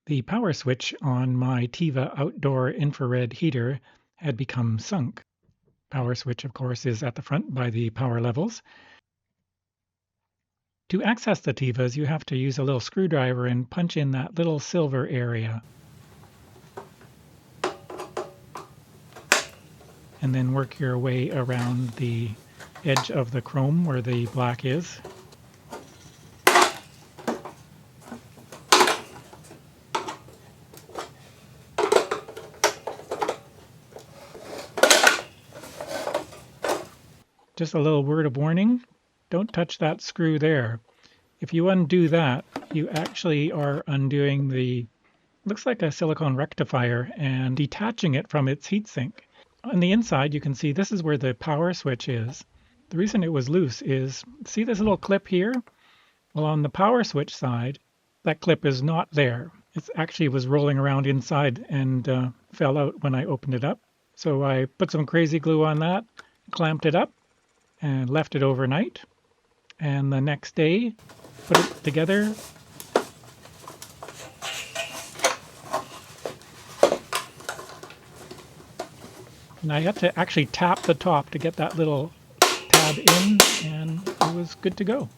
The power switch on my TIVA outdoor infrared heater had become sunk. Power switch, of course, is at the front by the power levels. To access the TIVAs, you have to use a little screwdriver and punch in that little silver area. And then work your way around the edge of the chrome where the black is. Just a little word of warning, don't touch that screw there. If you undo that, you actually are undoing looks like a silicone rectifier and detaching it from its heatsink. On the inside, you can see this is where the power switch is. The reason it was loose is, see this little clip here? Well, on the power switch side, that clip is not there. It actually was rolling around inside and fell out when I opened it up. So I put some crazy glue on that, clamped it up, and left it overnight. And the next day, put it together. And I had to actually tap the top to get that little tab in, and it was good to go.